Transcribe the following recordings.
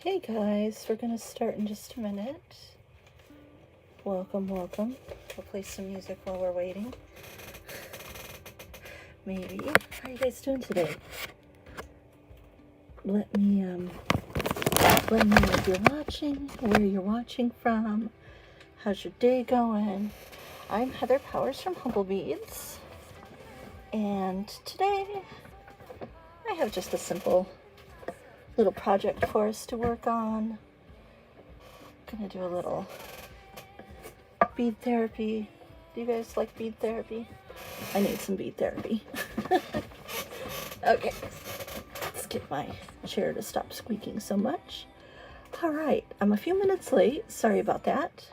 Hey guys, we're gonna start in just a minute. Welcome, welcome. We'll play some music while we're waiting. Maybe. How are you guys doing today? Let me know if you're watching, where you're watching from. How's your day going? I'm Heather Powers from Humblebeads, and today I have just a simple little project for us to work on. I'm gonna do a little bead therapy. Do you guys like bead therapy? I need some bead therapy. Okay, let's get my chair to stop squeaking so much. All right, I'm a few minutes late. Sorry about that.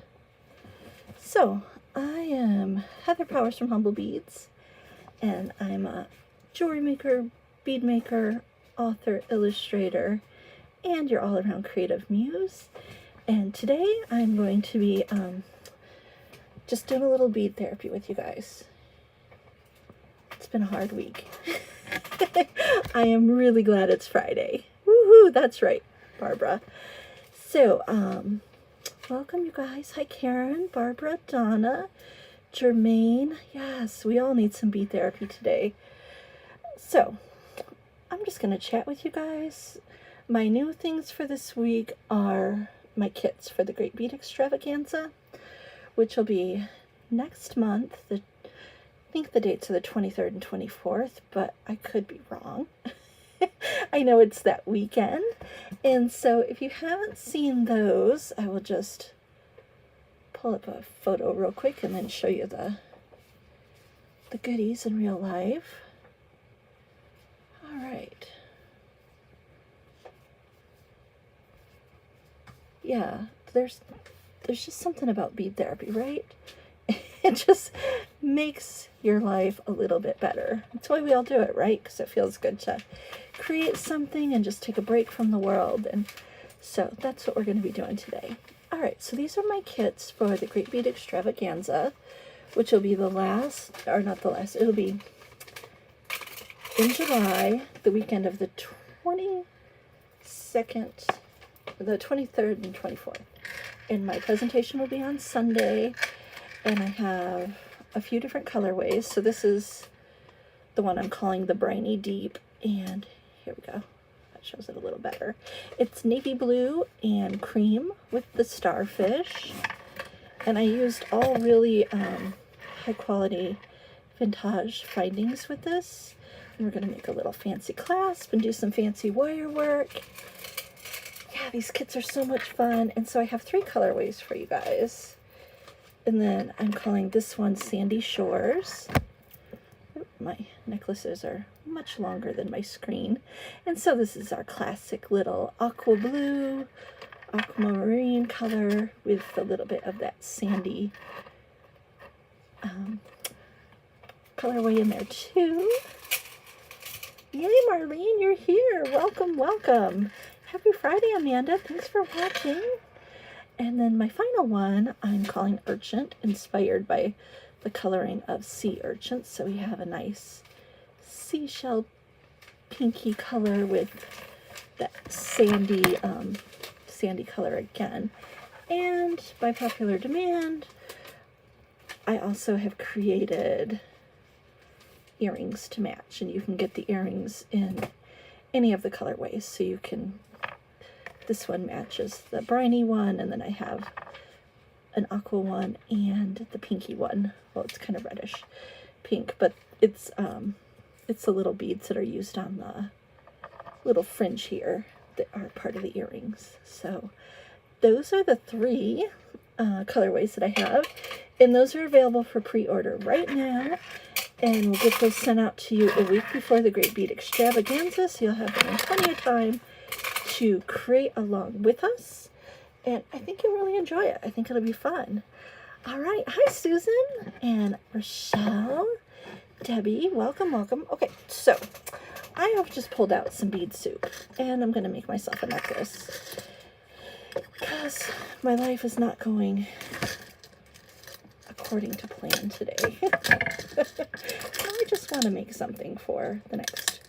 So, I am Heather Powers from Humblebeads, and I'm a jewelry maker, bead maker, author, illustrator, and your all-around creative muse. And today I'm going to be just doing a little bead therapy with you guys. It's been a hard week. I am really glad it's Friday. Woohoo, that's right, Barbara. So, welcome you guys. Hi Karen, Barbara, Donna, Jermaine. Yes, we all need some bead therapy today. So, I'm just going to chat with you guys. My new things for this week are my kits for the Great Bead Extravaganza, which will be next month. I think the dates are the 23rd and 24th, but I could be wrong. I know it's that weekend. And so if you haven't seen those, I will just pull up a photo real quick and then show you the goodies in real life. All right. Yeah, there's just something about bead therapy, right? It just makes your life a little bit better. That's why we all do it, right? Because it feels good to create something and just take a break from the world. And so that's what we're going to be doing today. All right, so these are my kits for the Great Bead Extravaganza, which will be the last, or not the last, it'll be in July, the weekend of the 22nd, the 23rd and 24th. And my presentation will be on Sunday, and I have a few different colorways. So this is the one I'm calling the Briny Deep, and here we go. That shows it a little better. It's navy blue and cream with the starfish, and I used all really high quality vintage findings with this. And we're going to make a little fancy clasp and do some fancy wire work. Yeah, these kits are so much fun. And so I have 3 colorways for you guys. And then I'm calling this one Sandy Shores. My necklaces are much longer than my screen. And so this is our classic little aqua blue, aquamarine color with a little bit of that sandy colorway in there too. Yay, Marlene, you're here. Welcome, welcome. Happy Friday, Amanda. Thanks for watching. And then my final one, I'm calling Urchin, inspired by the coloring of sea urchins. So we have a nice seashell pinky color with that sandy, sandy color again. And by popular demand, I also have created earrings to match, and you can get the earrings in any of the colorways. So you can, this one matches the briny one, and then I have an aqua one and the pinky one. Well, it's kind of reddish pink, but it's the little beads that are used on the little fringe here that are part of the earrings. So those are the 3 colorways that I have, and those are available for pre-order right now. And we'll get those sent out to you a week before the Great Bead Extravaganza, so you'll have them in plenty of time to create along with us. And I think you'll really enjoy it. I think it'll be fun. All right. Hi, Susan and Rochelle. Debbie, welcome, welcome. Okay, so I have just pulled out some bead soup, and I'm going to make myself a necklace because my life is not going according to plan today. I just want to make something for the next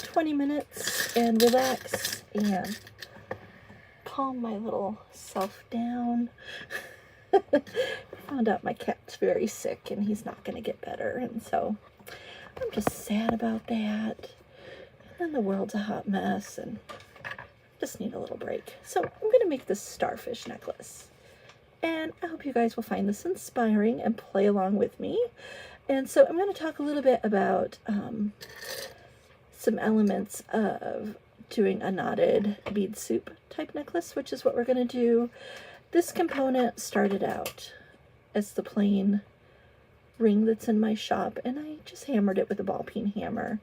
20 minutes and relax and calm my little self down. Found out my cat's very sick and he's not going to get better, and so I'm just sad about that. And then the world's a hot mess and just need a little break. So I'm going to make this starfish necklace. And I hope you guys will find this inspiring and play along with me. And so I'm going to talk a little bit about some elements of doing a knotted bead soup type necklace, which is what we're going to do. This component started out as the plain ring that's in my shop, and I just hammered it with a ball peen hammer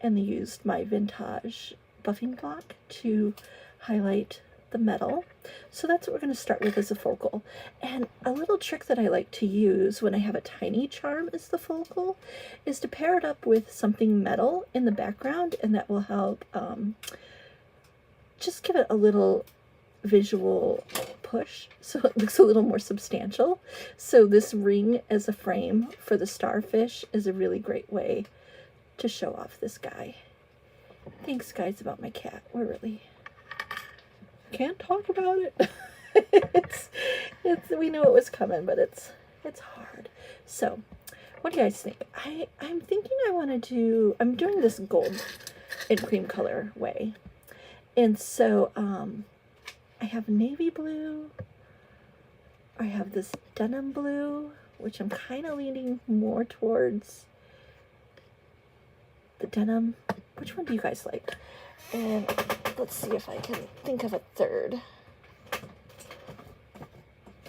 and used my vintage buffing block to highlight the metal. So that's what we're going to start with as a focal. And a little trick that I like to use when I have a tiny charm as the focal is to pair it up with something metal in the background, and that will help just give it a little visual push so it looks a little more substantial. So this ring as a frame for the starfish is a really great way to show off this guy. Thanks guys about my cat. We're really can't talk about it. it's we knew it was coming, but it's hard. So what do you guys think? I'm thinking I'm doing this gold and cream color way. And so I have navy blue, I have this denim blue, which I'm kind of leaning more towards the denim. Which one do you guys like? And let's see if I can think of a third.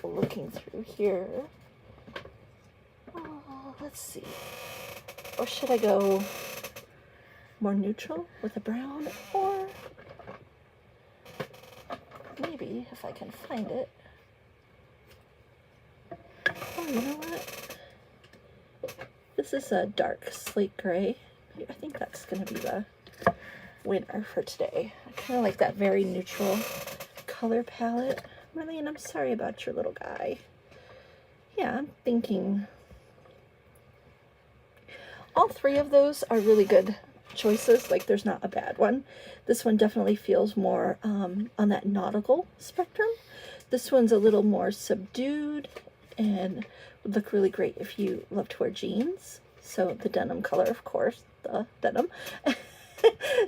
Looking through here. Oh, let's see. Or should I go more neutral with a brown? Or maybe if I can find it. Oh, you know what? This is a dark slate gray. I think that's going to be the winner for today. I kind of like that very neutral color palette. Marlene, I'm sorry about your little guy. Yeah, I'm thinking all three of those are really good choices. Like, there's not a bad one. This one definitely feels more on that nautical spectrum. This one's a little more subdued and would look really great if you love to wear jeans. So the denim color, of course, the denim.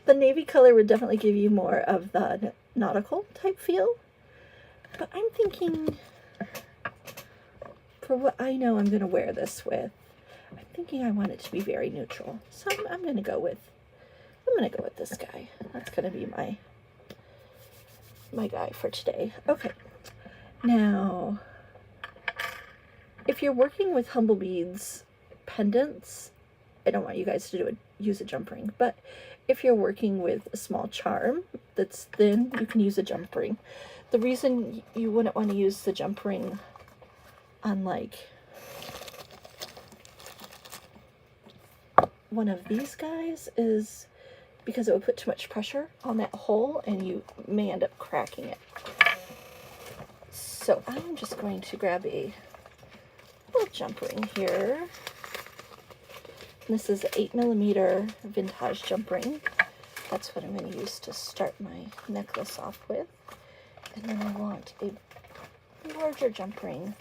The navy color would definitely give you more of the nautical type feel. But I'm thinking, for what I know I'm going to wear this with, I'm thinking I want it to be very neutral. So I'm going to go with this guy. That's going to be my guy for today. Okay. Now, if you're working with Humblebeads pendants, I don't want you guys to use a jump ring, but if you're working with a small charm that's thin, you can use a jump ring. The reason you wouldn't want to use the jump ring on like one of these guys is because it would put too much pressure on that hole and you may end up cracking it. So I'm just going to grab a little jump ring here. This is an 8mm vintage jump ring. That's what I'm going to use to start my necklace off with. And then I want a larger jump ring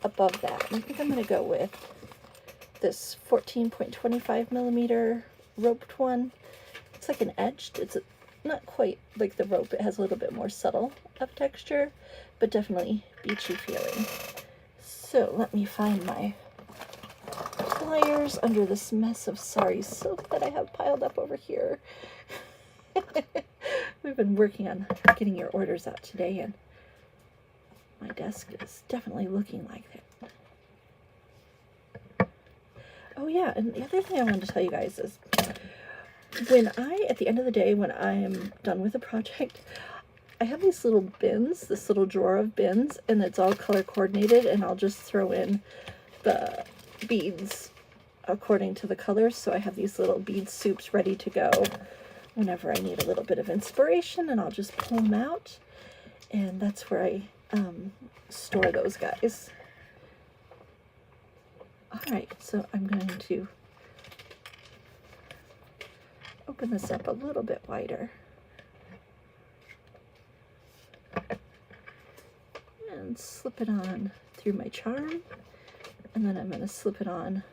above that. And I think I'm going to go with this 14.25mm roped one. It's like an edged. It's not quite like the rope. It has a little bit more subtle of texture, but definitely beachy feeling. So let me find my pliers under this mess of sari silk that I have piled up over here. We've been working on getting your orders out today, and my desk is definitely looking like it. Oh yeah, and the other thing I wanted to tell you guys is at the end of the day, when I'm done with a project, I have these little bins, this little drawer of bins, and it's all color coordinated, and I'll just throw in the beads according to the colors. So I have these little bead soups ready to go whenever I need a little bit of inspiration, and I'll just pull them out, and that's where I store those guys. Alright, so I'm going to open this up a little bit wider. and slip it on through my charm, and then I'm going to slip it on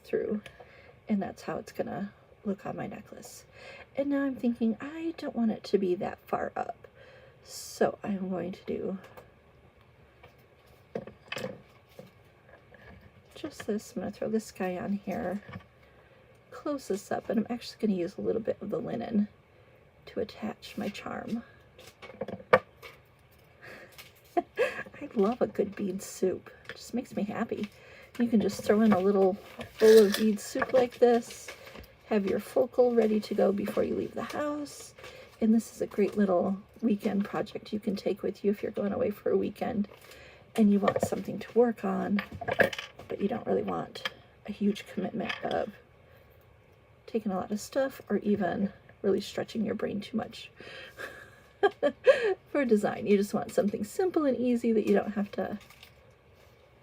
through, and that's how it's going to look on my necklace. And now I'm thinking I don't want it to be that far up, so I'm going to do just this. I'm going to throw this guy on here, close this up, and I'm actually going to use a little bit of the linen to attach my charm. I love a good bead soup. It just makes me happy. You can just throw in a little bowl of bead soup like this, have your focal ready to go before you leave the house, and this is a great little weekend project you can take with you if you're going away for a weekend and you want something to work on, but you don't really want a huge commitment of taking a lot of stuff or even really stretching your brain too much for design. You just want something simple and easy that you don't have to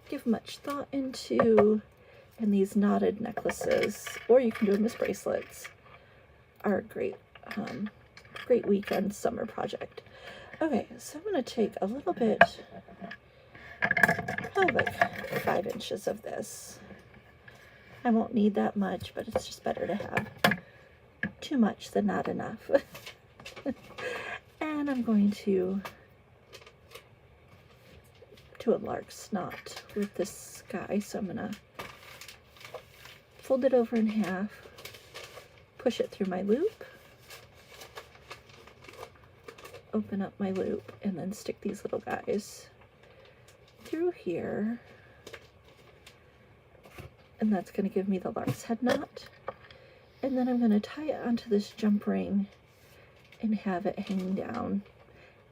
give much thought into. And these knotted necklaces, or you can do them as bracelets, are a great, great weekend summer project. Okay, so I'm going to take a little bit, probably like 5 inches of this. I won't need that much, but it's just better to have too much than not enough. And I'm going to do a lark's knot with this guy, so I'm going to fold it over in half, push it through my loop, open up my loop, and then stick these little guys through here. And that's going to give me the lark's head knot. And then I'm going to tie it onto this jump ring and have it hanging down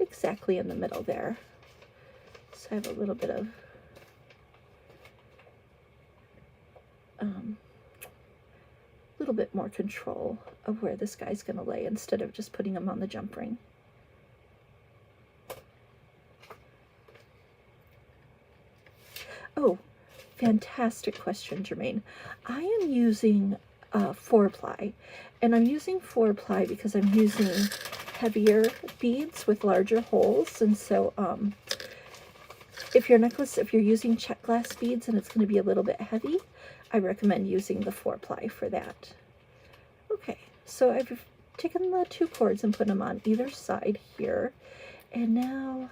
exactly in the middle there. So I have a little bit of more control of where this guy's going to lay instead of just putting him on the jump ring. Oh, fantastic question, Jermaine. I am using 4-ply, and I'm using 4-ply because I'm using heavier beads with larger holes, and so if you're using check glass beads and it's going to be a little bit heavy, I recommend using the 4-ply for that. Okay, so I've taken the 2 cords and put them on either side here, and now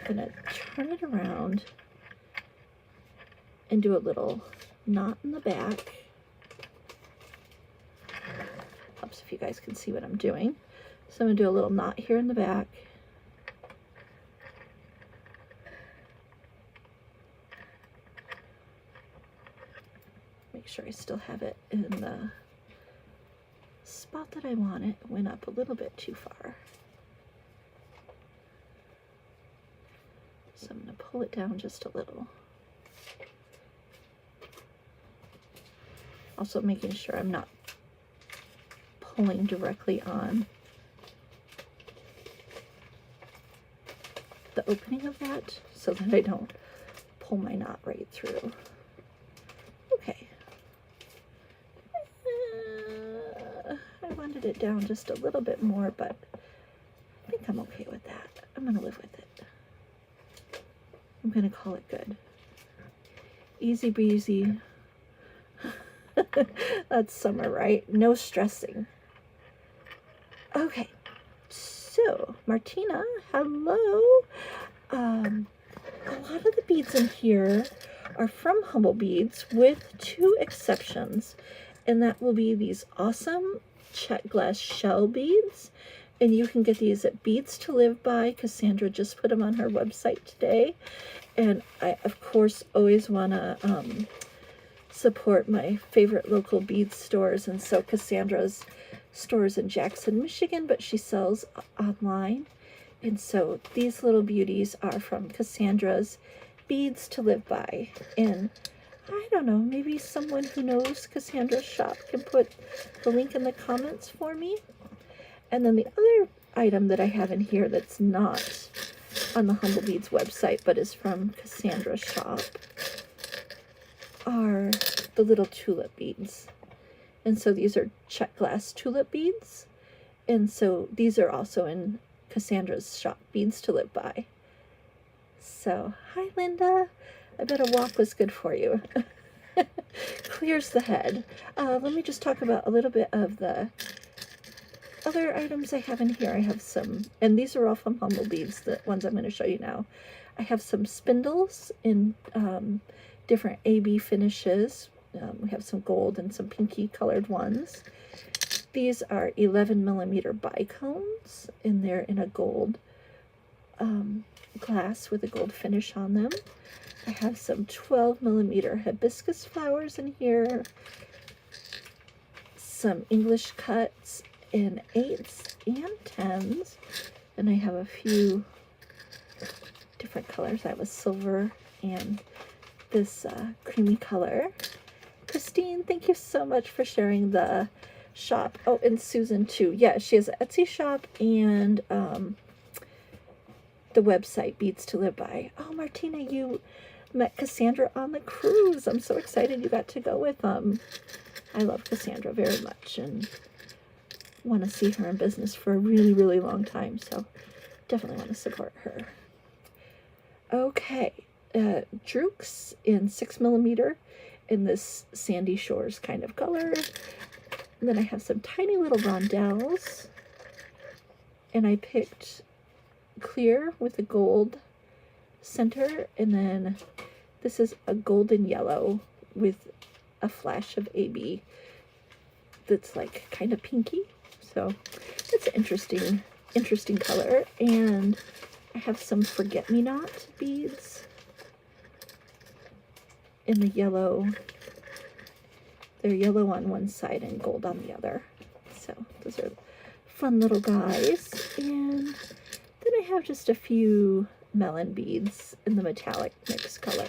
I'm going to turn it around and do a little knot in the back. Helps if you guys can see what I'm doing. So I'm going to do a little knot here in the back. Make sure I still have it in the spot that I want it. It went up a little bit too far. So I'm going to pull it down just a little. Also making sure I'm not pulling directly on the opening of that so that I don't pull my knot right through. Okay. I wanted it down just a little bit more, but I think I'm okay with that. I'm going to live with it. I'm going to call it good. Easy breezy. That's summer, right? No stressing. Okay, so Martina, hello. A lot of the beads in here are from Humblebeads with 2 exceptions, and that will be these awesome check glass shell beads, and you can get these at Beads to Live By. Cassandra just put them on her website today, and I of course always want to support my favorite local bead stores, and so Cassandra's stores in Jackson, Michigan, but she sells online. And so these little beauties are from Cassandra's Beads to Live By. And I don't know, maybe someone who knows Cassandra's shop can put the link in the comments for me. And then the other item that I have in here that's not on the Humblebeads website but is from Cassandra's shop are the little tulip beads. And so these are check glass tulip beads, and so these are also in Cassandra's shop, Beads to Live By. So, hi Linda. I bet a walk was good for you. Clears the head. Let me just talk about a little bit of the other items I have in here. I have some, and these are all from Humblebeads, the ones I'm going to show you now. I have some spindles in different AB finishes. We have some gold and some pinky colored ones. These are 11mm bicones, and they're in a gold glass with a gold finish on them. I have some 12mm hibiscus flowers in here, some English cuts in 8s and 10s, and I have a few different colors. I have a silver and this creamy color. Christine, thank you so much for sharing the shop. Oh, and Susan too. Yeah, she has an Etsy shop and the website Beads to Live By. Oh, Martina, you met Cassandra on the cruise. I'm so excited you got to go with them. I love Cassandra very much and want to see her in business for a really, really long time. So definitely want to support her. Okay, Drukes in 6mm in this Sandy Shores kind of color. And then I have some tiny little rondelles, and I picked clear with a gold center, and then this is a golden yellow with a flash of AB that's like kind of pinky. So it's an interesting color. And I have some forget-me-not beads in the yellow. They're yellow on one side and gold on the other. So those are fun little guys. And then I have just a few melon beads in the metallic mixed color.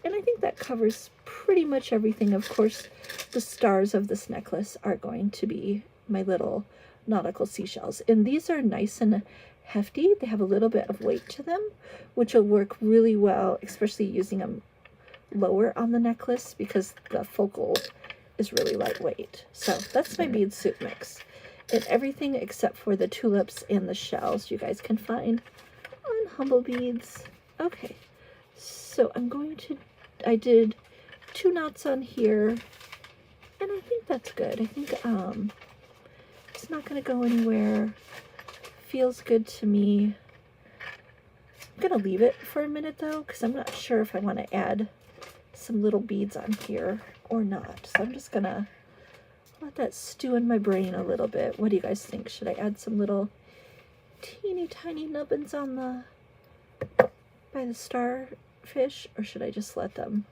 And I think that covers pretty much everything. Of course, the stars of this necklace are going to be my little nautical seashells. And these are nice and hefty. They have a little bit of weight to them, which will work really well, especially using them lower on the necklace because the focal is really lightweight. So that's my bead soup mix. And everything except for the tulips and the shells you guys can find on Humblebeads. Okay, so I did 2 knots on here, and I think that's good. I think it's not going to go anywhere. Feels good to me. I'm going to leave it for a minute though, because I'm not sure if I want to add some little beads on here or not. So I'm just going to let that stew in my brain a little bit. What do you guys think? Should I add some little teeny tiny nubbins on the by the starfish, or should I just let them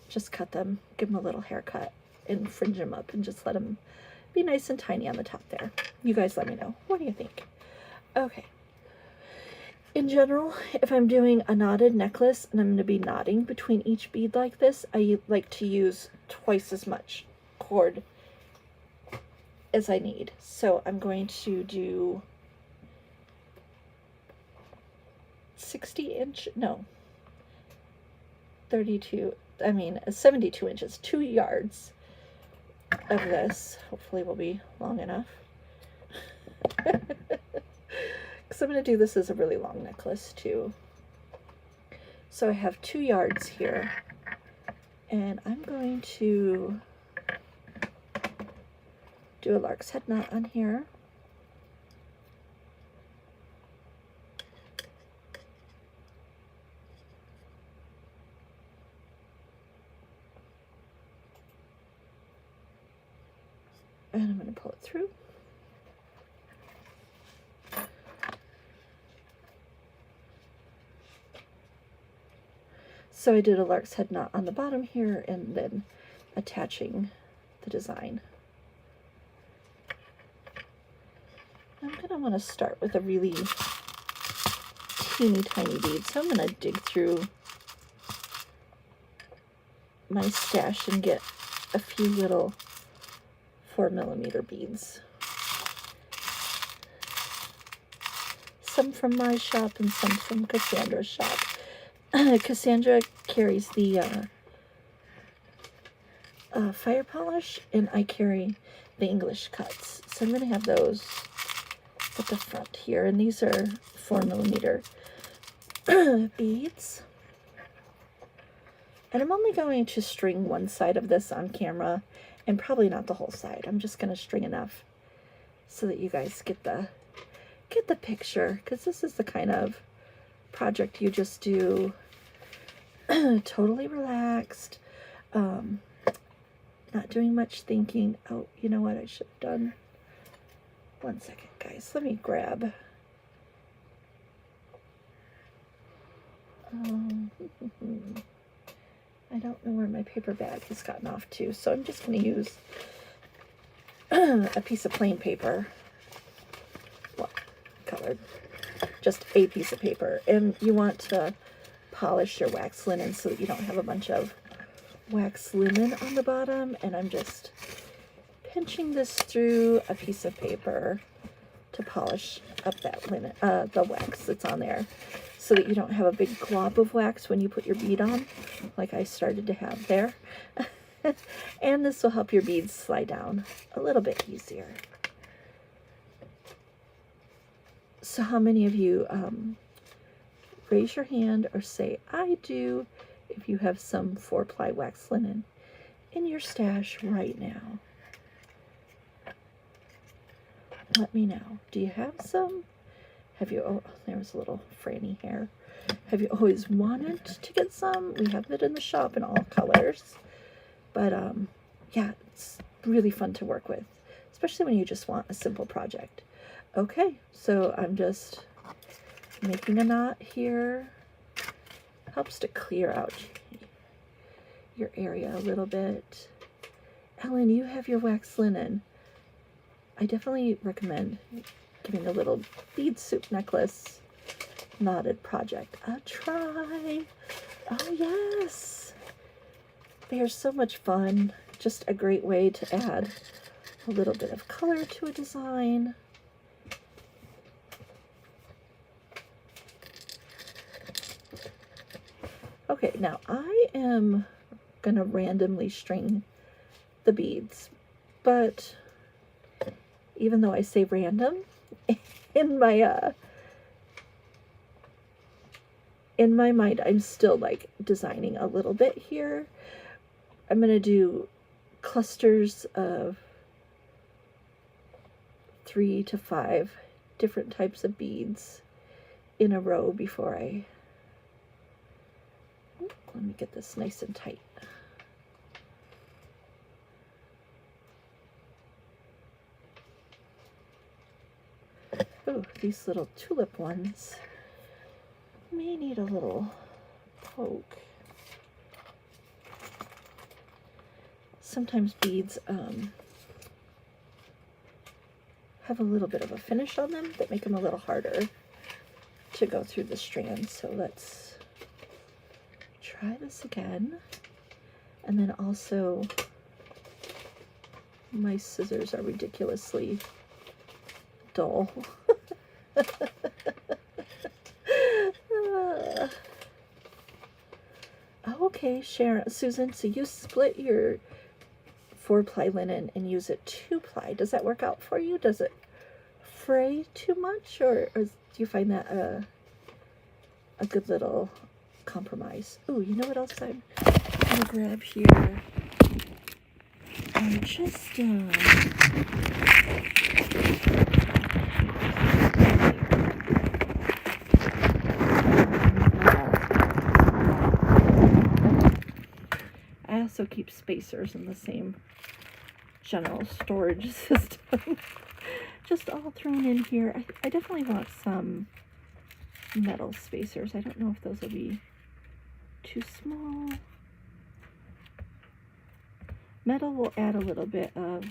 just cut them, give them a little haircut and fringe them up and just let them be nice and tiny on the top there? You guys let me know. What do you think? Okay. In general, if I'm doing a knotted necklace and I'm going to be knotting between each bead like this, I like to use twice as much cord as I need. So I'm going to do 72 inches, 2 yards of this. Hopefully will be long enough. Because I'm going to do this as a really long necklace too. So I have 2 yards here, and I'm going to do a lark's head knot on here. And I'm going to pull it through. So I did a lark's head knot on the bottom here and then attaching the design. I'm going to want to start with a really teeny tiny bead. So I'm going to dig through my stash and get a few little 4mm beads. Some from my shop and some from Cassandra's shop. Cassandra carries the fire polish, and I carry the English cuts. So I'm going to have those at the front here, and these are 4mm beads. And I'm only going to string one side of this on camera, and probably not the whole side. I'm just going to string enough so that you guys get the picture, because this is the kind of project you just do totally relaxed, not doing much thinking. Oh, you know what I should have done? One second, guys. Let me grab. I don't know where my paper bag has gotten off to, so I'm just going to use a piece of plain paper. Well, colored. Just a piece of paper. And you want to polish your wax linen so that you don't have a bunch of wax linen on the bottom. And I'm just pinching this through a piece of paper to polish up that linen, the wax that's on there, so that you don't have a big glob of wax when you put your bead on, like I started to have there. And this will help your beads slide down a little bit easier. So how many of you raise your hand or say, I do, if you have some 4-ply wax linen in your stash right now? Let me know. Do you have some? Have you, oh, there was a little Franny hair. Have you always wanted to get some? We have it in the shop in all colors. But yeah, it's really fun to work with, especially when you just want a simple project. Okay, so I'm just making a knot here. Helps to clear out your area a little bit. Ellen, you have your wax linen. I definitely recommend giving a little bead soup necklace knotted project a try. Oh yes, they are so much fun. Just a great way to add a little bit of color to a design. Okay, now I am gonna randomly string the beads, but even though I say random, in my mind, I'm still like designing a little bit here. I'm gonna do clusters of 3 to 5 different types of beads in a row before I, let me get this nice and tight. Oh, these little tulip ones may need a little poke. Sometimes beads have a little bit of a finish on them that make them a little harder to go through the strands. So let's try this again. And then also, my scissors are ridiculously dull. Okay, Sharon, Susan, so you split your 4-ply linen and use it 2-ply. Does that work out for you? Does it fray too much, or do you find that a good little compromise? Oh, you know what else I'm gonna grab here? Just I also keep spacers in the same general storage system. Just all thrown in here. I definitely want some metal spacers. I don't know if those will be too small. Metal will add a little bit of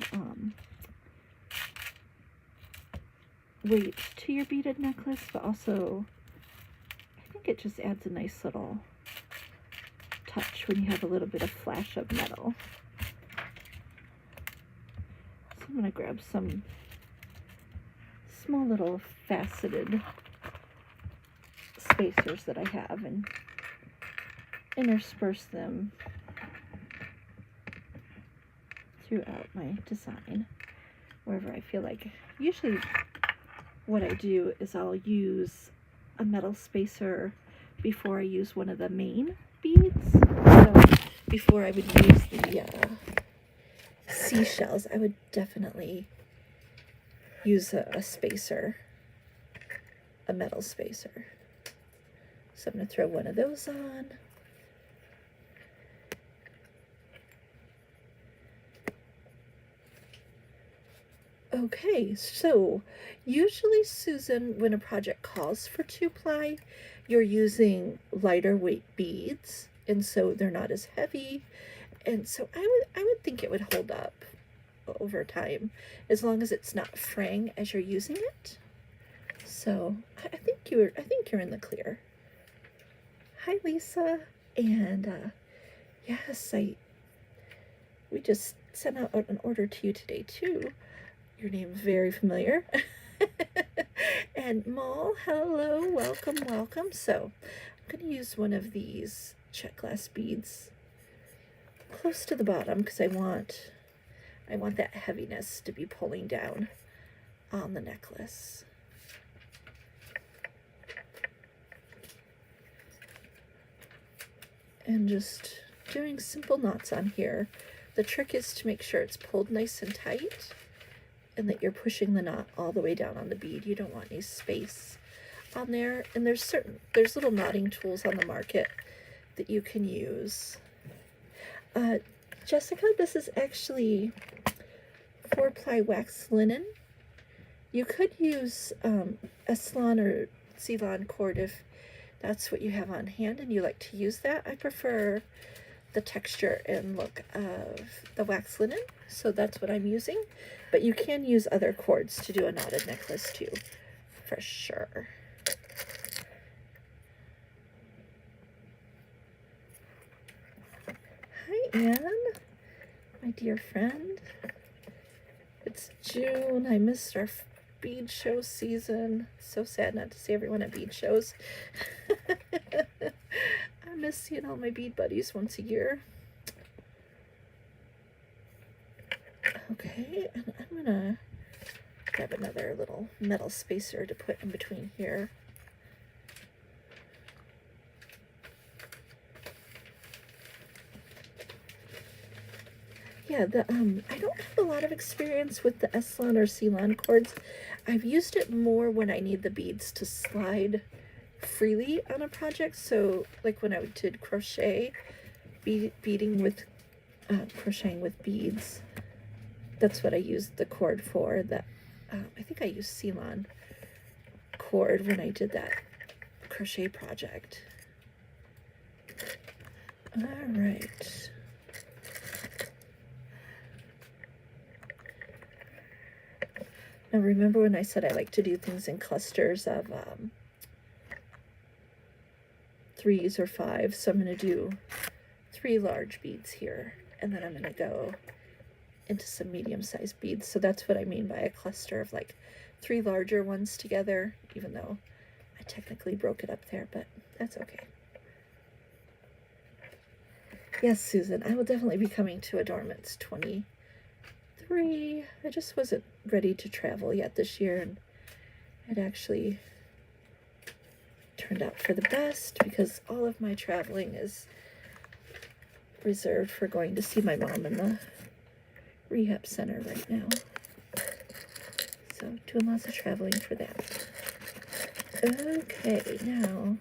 weight to your beaded necklace, but also I think it just adds a nice little touch when you have a little bit of flash of metal. So I'm going to grab some small little faceted spacers that I have and intersperse them throughout my design wherever I feel like. Usually what I do is I'll use a metal spacer before I use one of the main beads. So before I would use the seashells, I would definitely use a spacer, a metal spacer. So I'm going to throw one of those on. Okay, so usually, Susan, when a project calls for 2-ply, you're using lighter weight beads, and so they're not as heavy, and so I would think it would hold up over time, as long as it's not fraying as you're using it. So I think you're in the clear. Hi, Lisa, and yes, we just sent out an order to you today too. Your name's very familiar. And Mal, hello, welcome, welcome. So I'm going to use one of these check glass beads close to the bottom because I want that heaviness to be pulling down on the necklace. And just doing simple knots on here. The trick is to make sure it's pulled nice and tight, and that you're pushing the knot all the way down on the bead. You don't want any space on there. And there's little knotting tools on the market that you can use. Jessica, this is actually 4-ply wax linen. You could use a salon or Ceylon cord if that's what you have on hand and you like to use that. I prefer the texture and look of the wax linen, so that's what I'm using. But you can use other cords to do a knotted necklace too, for sure. Hi, Anne, my dear friend. It's June. I missed our bead show season. So sad not to see everyone at bead shows. I miss seeing all my bead buddies once a year. Okay, and I'm gonna grab another little metal spacer to put in between here. Yeah, I don't have a lot of experience with the Eslon or Ceylon cords. I've used it more when I need the beads to slide freely on a project. So like when I did crochet, beading with crocheting with beads, that's what I used the cord for. That I think I used Ceylon cord when I did that crochet project. All right. Now remember when I said I like to do things in clusters of 3s or 5s, so I'm going to do 3 large beads here, and then I'm going to go into some medium-sized beads. So that's what I mean by a cluster of like 3 larger ones together, even though I technically broke it up there, but that's okay. Yes, Susan, I will definitely be coming to Adornments 23. I just wasn't ready to travel yet this year, and it actually turned out for the best because all of my traveling is reserved for going to see my mom in the rehab center right now. So doing lots of traveling for that. Okay, now I'm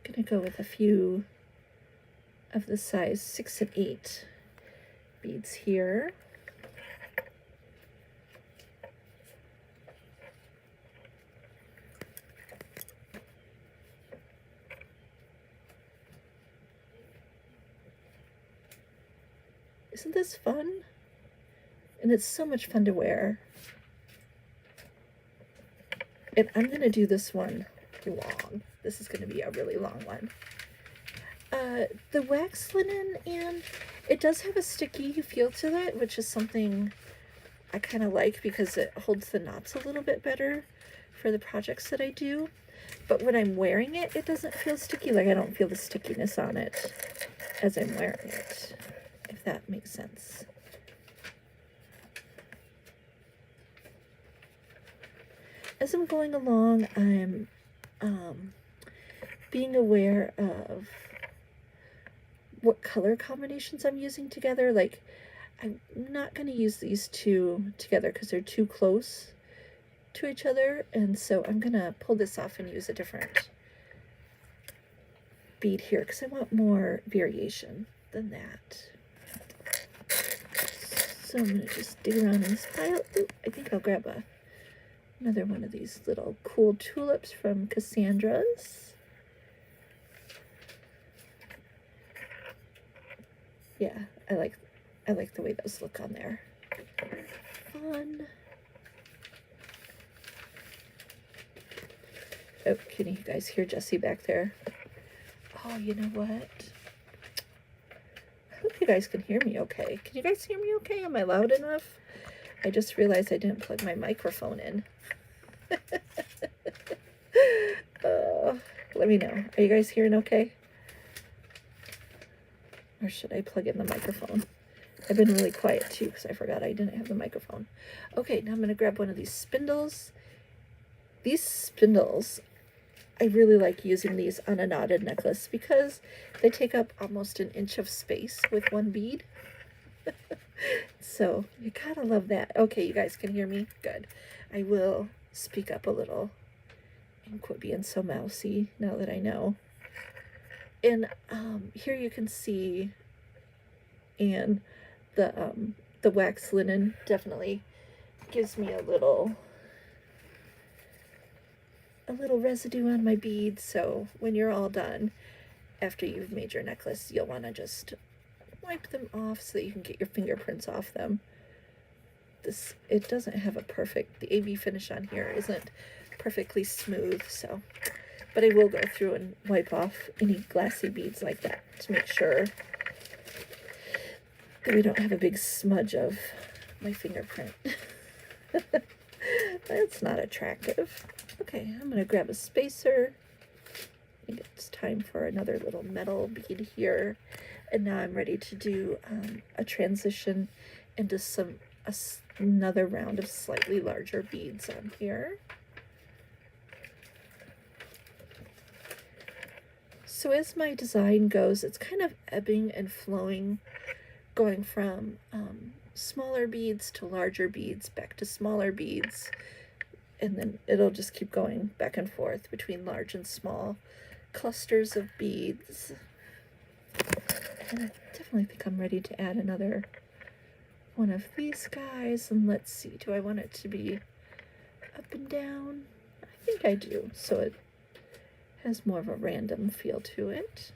gonna go with a few of the size 6 and 8 beads here. Isn't this fun? And it's so much fun to wear. And I'm going to do this one long. This is going to be a really long one. The wax linen, and it does have a sticky feel to it, which is something I kind of like because it holds the knots a little bit better for the projects that I do. But when I'm wearing it, it doesn't feel sticky. Like I don't feel the stickiness on it as I'm wearing it, if that makes sense. as I'm going along, I'm being aware of what color combinations I'm using together. Like, I'm not going to use these two together because they're too close to each other, and so I'm going to pull this off and use a different bead here because I want more variation than that. So I'm going to just dig around in this pile. Ooh, I think I'll grab another one of these little cool tulips from Cassandra's. Yeah, I like the way those look on there. Fun. Oh, can you guys hear Jessie back there? Oh, you know what? I hope you guys can hear me okay. Can you guys hear me okay? Am I loud enough? I just realized I didn't plug my microphone in. Let me know. Are you guys hearing okay? Or should I plug in the microphone? I've been really quiet too because I forgot I didn't have the microphone. Okay, now I'm going to grab one of these spindles. These spindles, I really like using these on a knotted necklace because they take up almost an inch of space with one bead. So you gotta love that. Okay, you guys can hear me? Good. I will speak up a little and quit being so mousy now that I know. And here you can see, and the wax linen definitely gives me a little residue on my beads. So when you're all done, after you've made your necklace, you'll want to just wipe them off so that you can get your fingerprints off them. It doesn't have a perfect, the AV finish on here isn't perfectly smooth, so, but I will go through and wipe off any glassy beads like that to make sure that we don't have a big smudge of my fingerprint. That's not attractive. Okay, I'm gonna grab a spacer. I think it's time for another little metal bead here. And now I'm ready to do a transition into another round of slightly larger beads on here. So as my design goes, it's kind of ebbing and flowing, going from smaller beads to larger beads, back to smaller beads, and then it'll just keep going back and forth between large and small clusters of beads. And I definitely think I'm ready to add another one of these guys. And let's see, do I want it to be up and down? I think I do, so it has more of a random feel to it.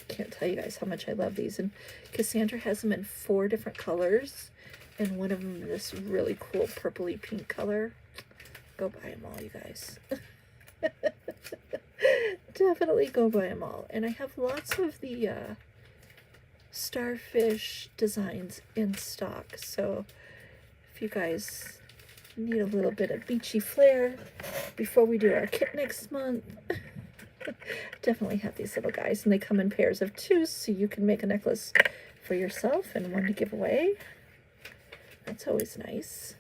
Can't tell you guys how much I love these. And Cassandra has them in 4 different colors, and one of them this really cool purpley pink color. Go buy them all, you guys. Definitely go buy them all. And I have lots of the starfish designs in stock, so if you guys need a little bit of beachy flair before we do our kit next month, definitely have these little guys. And they come in pairs of 2, so you can make a necklace for yourself and one to give away. That's always nice.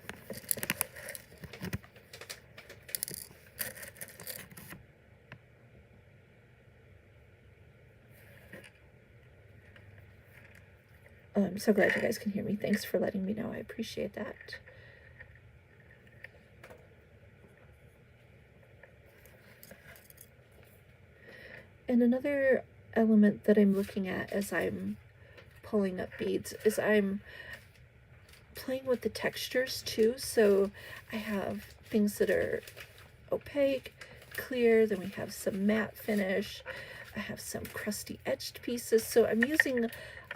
I'm so glad you guys can hear me. Thanks for letting me know. I appreciate that. And another element that I'm looking at as I'm pulling up beads is I'm playing with the textures too. So I have things that are opaque, clear, then we have some matte finish. I have some crusty edged pieces. So I'm using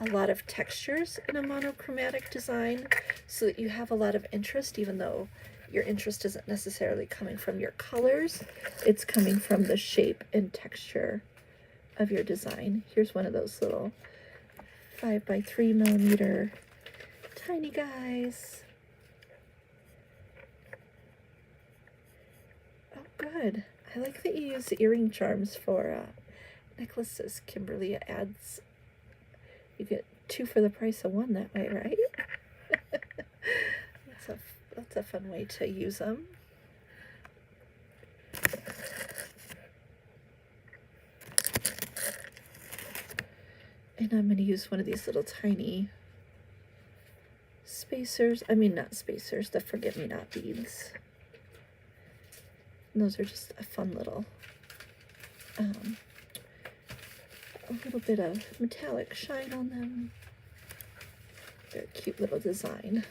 a lot of textures in a monochromatic design so that you have a lot of interest, even though your interest isn't necessarily coming from your colors. It's coming from the shape and texture of your design. Here's one of those little 5x3mm tiny guys. Oh, good. I like that you use earring charms for necklaces, Kimberly. It adds, you get 2 for the price of 1 that way, right? That's a fun way to use them. And I'm going to use one of these little tiny spacers. I mean, not spacers, the forget-me-not beads. And those are just a fun little, a little bit of metallic shine on them. They're a cute little design.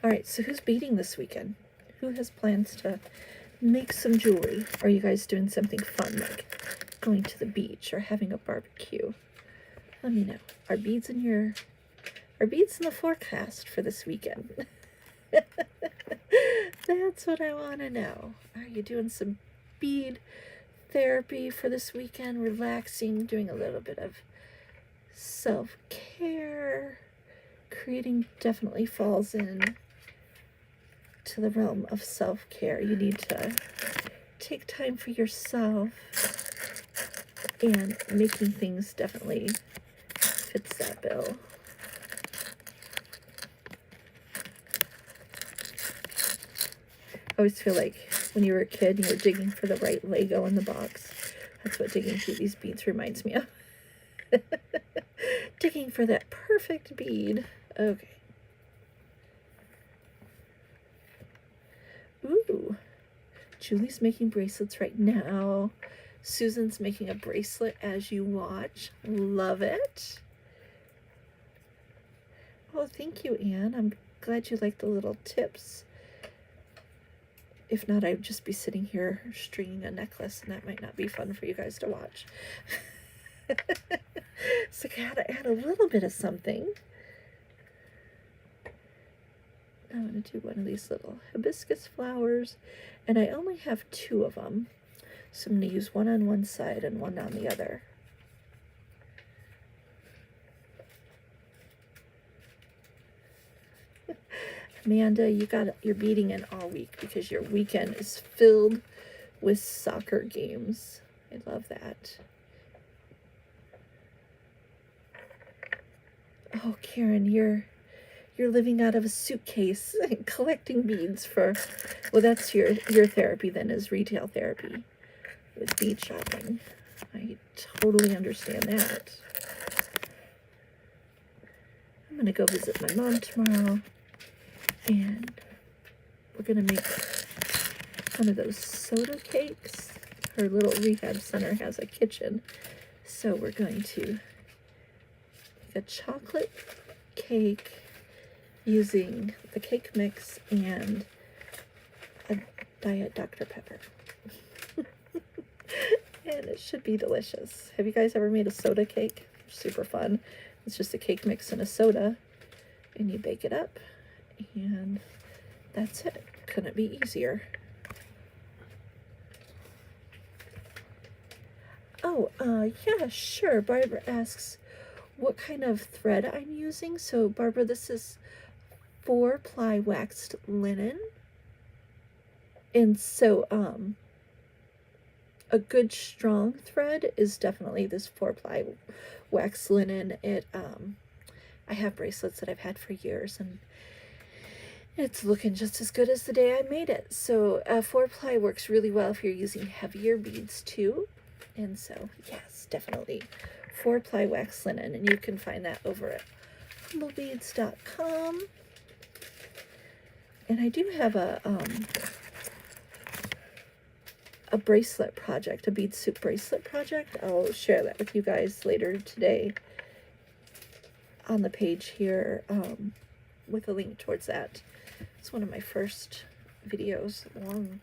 All right, so who's beading this weekend? Who has plans to make some jewelry? Are you guys doing something fun like going to the beach or having a barbecue? Let me know. Are beads in the forecast for this weekend? That's what I want to know. Are you doing some bead therapy for this weekend? Relaxing, doing a little bit of self-care. Creating definitely falls in to the realm of self-care. You need to take time for yourself, and making things definitely fits that bill. I always feel like when you were a kid and you were digging for the right Lego in the box. That's what digging through these beads reminds me of. Digging for that perfect bead. Okay. Ooh. Julie's making bracelets right now. Susan's making a bracelet as you watch. Love it. Oh, thank you, Anne. I'm glad you like the little tips. If not, I'd just be sitting here stringing a necklace, and that might not be fun for you guys to watch. So I gotta add a little bit of something. I'm going to do one of these little hibiscus flowers, and I only have 2 of them, so I'm going to use one on one side and one on the other. Amanda, you're beading in all week because your weekend is filled with soccer games. I love that. Oh, Karen, you're living out of a suitcase and collecting beads for, well, that's your therapy then, is retail therapy with bead shopping. I totally understand that. I'm going to go visit my mom tomorrow, and we're going to make one of those soda cakes. Her little rehab center has a kitchen, so we're going to make a chocolate cake using the cake mix and a Diet Dr. Pepper. And it should be delicious. Have you guys ever made a soda cake? Super fun. It's just a cake mix and a soda, and you bake it up, and that's it. Couldn't be easier. Oh, yeah, sure. Barbara asks what kind of thread I'm using. So, Barbara, this is 4-ply waxed linen, and so a good strong thread is definitely this 4-ply waxed linen. I have bracelets that I've had for years, and it's looking just as good as the day I made it. So 4-ply works really well if you're using heavier beads too, and so yes, definitely 4-ply waxed linen, and you can find that over at Humblebeads.com. And I do have a bracelet project, a bead soup bracelet project. I'll share that with you guys later today on the page here, with a link towards that. It's one of my first videos, long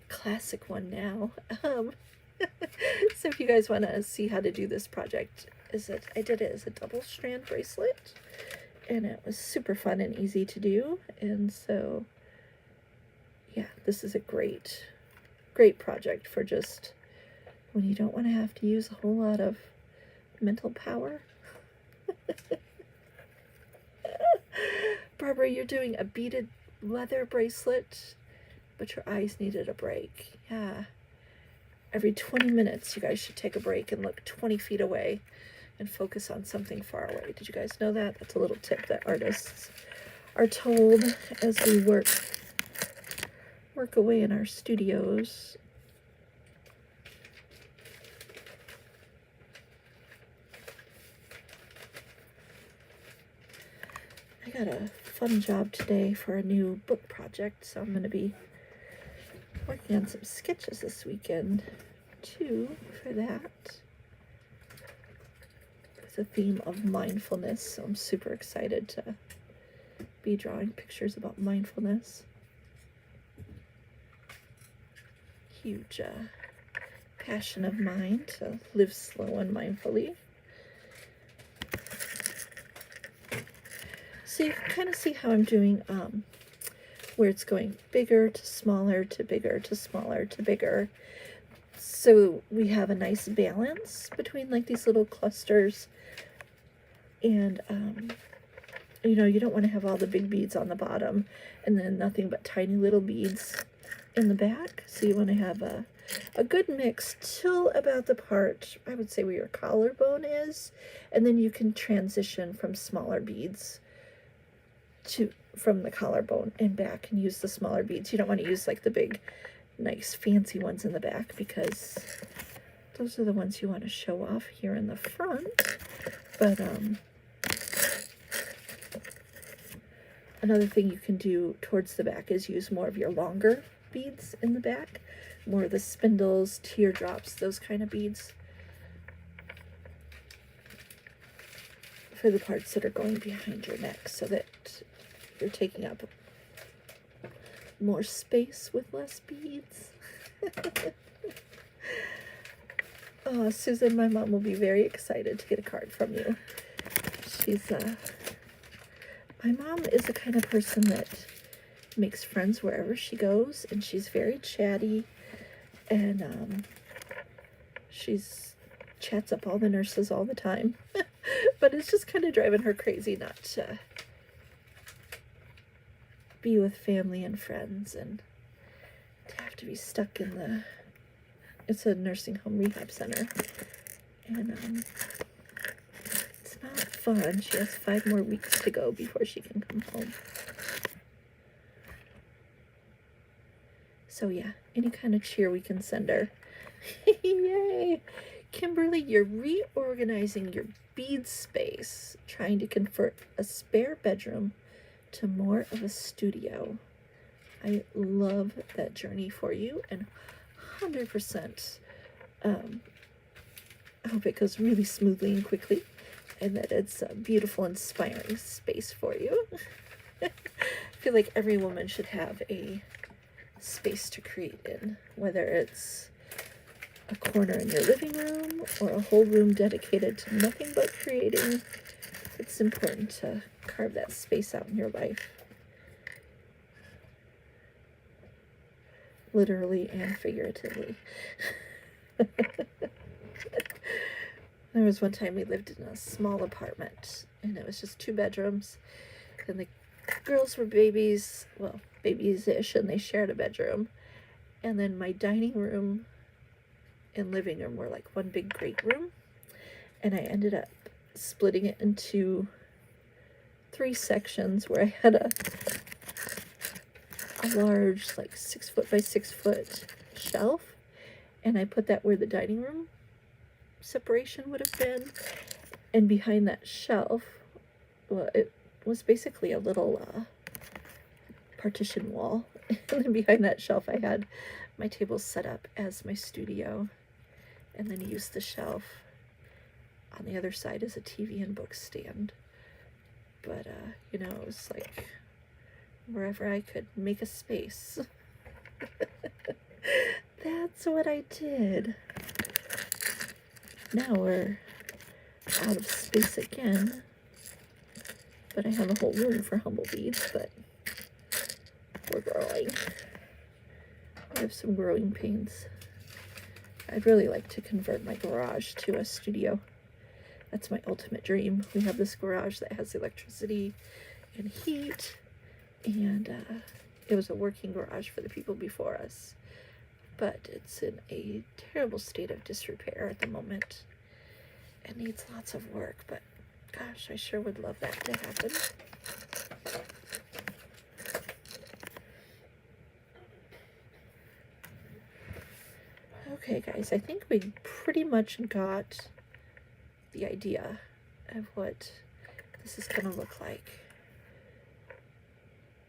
classic one now. So if you guys want to see how to do this project, I did it as a double strand bracelet, and it was super fun and easy to do. And so yeah, this is a great project for just when you don't want to have to use a whole lot of mental power. Barbara, you're doing a beaded leather bracelet, but your eyes needed a break. Yeah, every 20 minutes, you guys should take a break and look 20 feet away and focus on something far away. Did you guys know that? That's a little tip that artists are told as we work away in our studios. I got a fun job today for a new book project, so I'm going to be working on some sketches this weekend too for that. It's a theme of mindfulness, so I'm super excited to be drawing pictures about mindfulness. Huge passion of mine to live slow and mindfully. So you can kind of see how I'm doing, where it's going bigger to smaller to bigger to smaller to bigger. So we have a nice balance between like these little clusters. And, you know, you don't want to have all the big beads on the bottom and then nothing but tiny little beads in the back. So you want to have a good mix till about the part, I would say, where your collarbone is. And then you can transition from smaller beads from the collarbone and back and use the smaller beads. You don't want to use like the big, nice, fancy ones in the back because those are the ones you want to show off here in the front. But another thing you can do towards the back is use more of your longer beads in the back, more of the spindles, teardrops, those kind of beads for the parts that are going behind your neck, so that you're taking up more space with less beads. Oh, Susan, my mom will be very excited to get a card from you. She's my mom is the kind of person that makes friends wherever she goes, and she's very chatty, and she's chats up all the nurses all the time. But it's just kind of driving her crazy not to be with family and friends and to have to be stuck in it's a nursing home rehab center, and it's not fun. She has 5 more weeks to go before she can come home. So yeah, any kind of cheer we can send her. Yay! Kimberly, you're reorganizing your bead space, trying to convert a spare bedroom to more of a studio. I love that journey for you, and 100% I hope it goes really smoothly and quickly, and that it's a beautiful, inspiring space for you. I feel like every woman should have a space to create in, whether it's a corner in your living room or a whole room dedicated to nothing but creating. It's important to carve that space out in your life, literally and figuratively. There was one time we lived in a small apartment, and it was just 2 bedrooms, and the girls were babies, well, babies-ish, and they shared a bedroom, and then my dining room and living room were like one big great room, and I ended up splitting it into 3 sections where I had a large, like 6 foot by 6 foot shelf, and I put that where the dining room separation would have been, and behind that shelf, well, it was basically a little partition wall, and then behind that shelf I had my table set up as my studio, and then used the shelf on the other side as a TV and book stand. But you know, it was like wherever I could make a space. That's what I did. Now we're out of space again, but I have a whole room for Humblebeads, but we're growing. I have some growing pains. I'd really like to convert my garage to a studio. That's my ultimate dream. We have this garage that has electricity and heat, and it was a working garage for the people before us. but it's in a terrible state of disrepair at the moment and needs lots of work, but gosh, I sure would love that to happen. Okay, guys, I think we pretty much got the idea of what this is going to look like.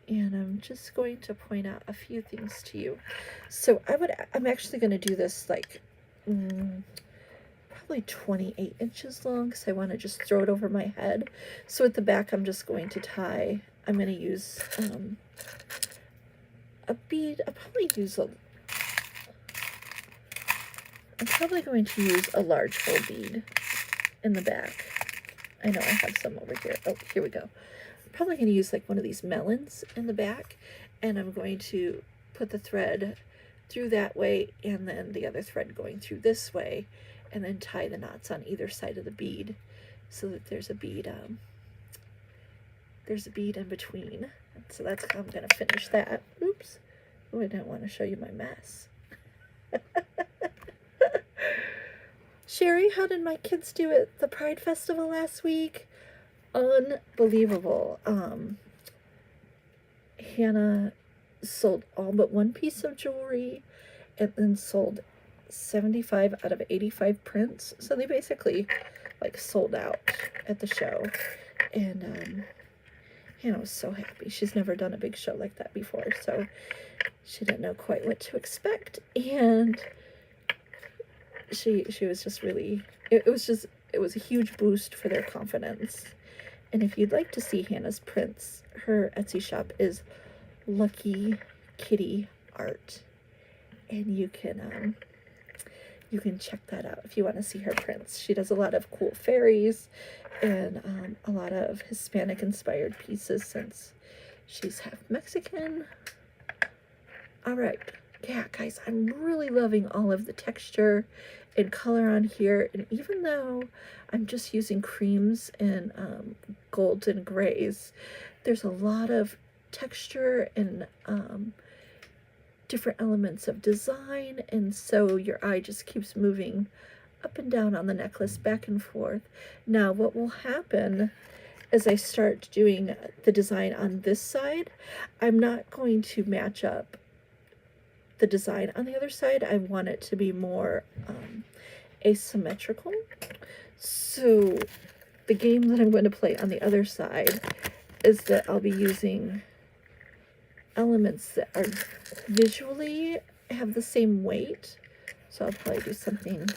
And I'm just going to point out a few things to you. So I'm actually going to do this like probably 28 inches long, because I want to just throw it over my head. So at the back, I'm just going to tie, I'm going to use a bead. I'm probably going to use a large hole bead in the back. I know I have some over here. Oh, here we go. Probably going to use like one of these melons in the back, and I'm going to put the thread through that way and then the other thread going through this way, and then tie the knots on either side of the bead so that there's a bead in between. So that's how I'm going to finish that. Oops. Oh, I didn't want to show you my mess. Sherry, how did my kids do at the Pride Festival last week? Unbelievable. Hannah sold all but one piece of jewelry and then sold 75 out of 85 prints. So they basically like sold out at the show. And Hannah was so happy. She's never done a big show like that before, so she didn't know quite what to expect. And she was just really, it was a huge boost for their confidence. And if you'd like to see Hannah's prints, her Etsy shop is Lucky Kitty Art, and you can check that out if you want to see her prints. She does a lot of cool fairies and a lot of Hispanic inspired pieces, since she's half Mexican. All right, yeah, guys, I'm really loving all of the texture and color on here, and even though I'm just using creams and golds and grays, there's a lot of texture and different elements of design, and so your eye just keeps moving up and down on the necklace, back and forth. Now what will happen as I start doing the design on this side, I'm not going to match up the design on the other side. I want it to be more asymmetrical. So the game that I'm going to play on the other side is that I'll be using elements that are visually have the same weight. So I'll probably do something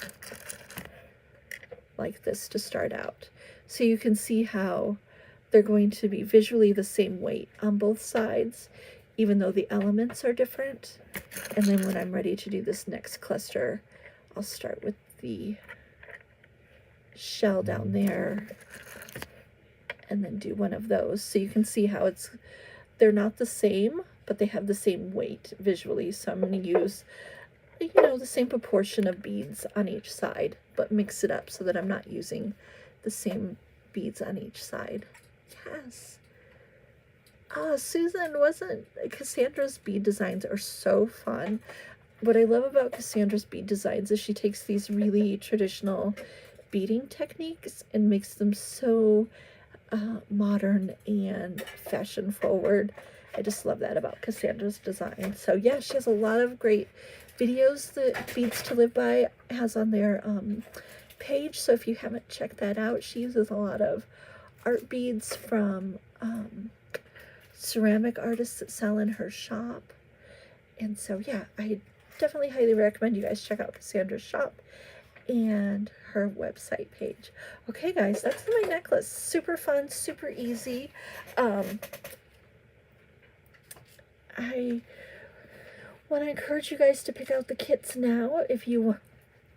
like this to start out. So you can see how they're going to be visually the same weight on both sides, even though the elements are different. And then when I'm ready to do this next cluster, I'll start with the shell down there and then do one of those. So you can see how they're not the same, but they have the same weight visually. So I'm going to use, the same proportion of beads on each side, but mix it up so that I'm not using the same beads on each side. Yes. Susan, Cassandra's bead designs are so fun. What I love about Cassandra's bead designs is she takes these really traditional beading techniques and makes them so modern and fashion forward. I just love that about Cassandra's design. So yeah, she has a lot of great videos that Beads to Live By has on their page. So if you haven't checked that out, she uses a lot of art beads from ceramic artists that sell in her shop. And so yeah, I definitely highly recommend you guys check out Cassandra's shop and her website page. Okay guys, that's my necklace. Super fun, super easy. I want to encourage you guys to pick out the kits now if you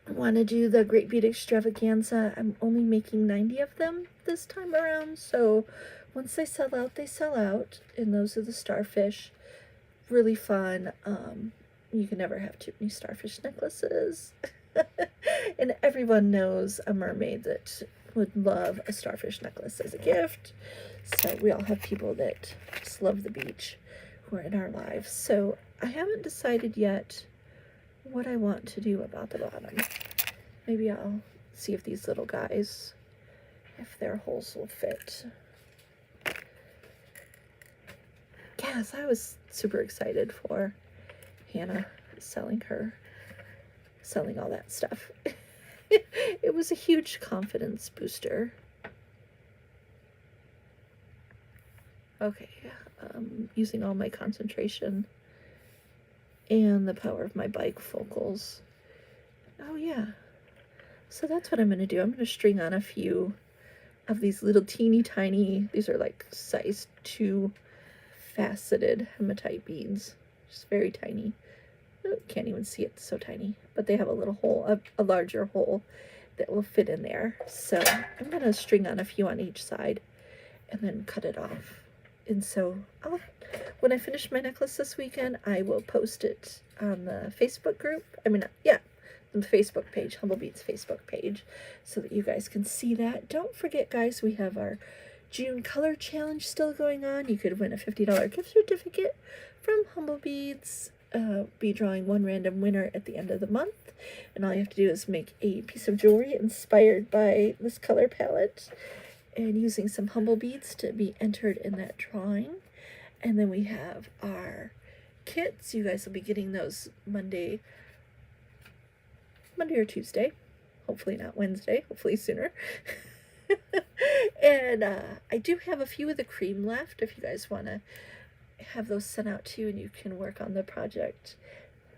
want to do the Great Bead Extravaganza. I'm only making 90 of them this time around, so once they sell out, they sell out. And those are the starfish. Really fun. You can never have too many starfish necklaces. And everyone knows a mermaid that would love a starfish necklace as a gift. So we all have people that just love the beach who are in our lives. So I haven't decided yet what I want to do about the bottom. Maybe I'll see if these little guys, if their holes will fit. Yes, I was super excited for Hannah selling all that stuff. It was a huge confidence booster. Okay, using all my concentration and the power of my bike focals. Oh yeah, so that's what I'm going to do. I'm going to string on a few of these little teeny tiny, these are like size 2 faceted hematite beads, just very tiny. Oh, can't even see it, so tiny, but they have a little hole, a larger hole that will fit in there. So I'm going to string on a few on each side and then cut it off. And so when I finish my necklace this weekend, I will post it on the Facebook group. The Facebook page, Humblebeads Facebook page, so that you guys can see that. Don't forget, guys, we have our June color challenge still going on. You could win a $50 gift certificate from Humblebeads. Be drawing one random winner at the end of the month, and all you have to do is make a piece of jewelry inspired by this color palette and using some Humblebeads to be entered in that drawing. And then we have our kits. You guys will be getting those Monday or Tuesday, hopefully not Wednesday, hopefully sooner. And I do have a few of the cream left if you guys want to have those sent out to you, and you can work on the project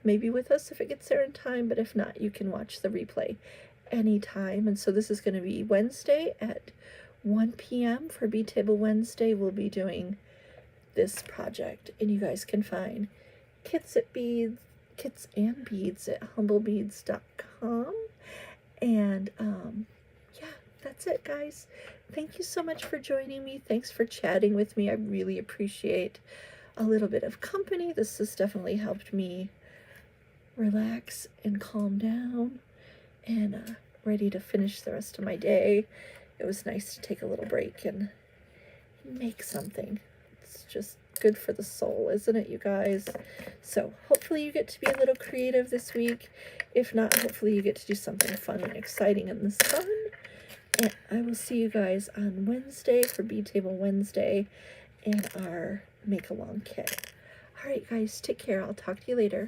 maybe with us if it gets there in time, but if not, you can watch the replay anytime. And so this is going to be Wednesday at 1 p.m. for Bead Table Wednesday. We'll be doing this project, and you guys can find kits and beads at humblebeads.com. And yeah, that's it, guys. Thank you so much for joining me. Thanks for chatting with me. I really appreciate a little bit of company. This has definitely helped me relax and calm down, and ready to finish the rest of my day. It was nice to take a little break and make something. It's just good for the soul, isn't it, you guys? So hopefully you get to be a little creative this week. If not, hopefully you get to do something fun and exciting in the sun. And I will see you guys on Wednesday for Bead Table Wednesday and our Make Along kit. All right, guys, take care. I'll talk to you later.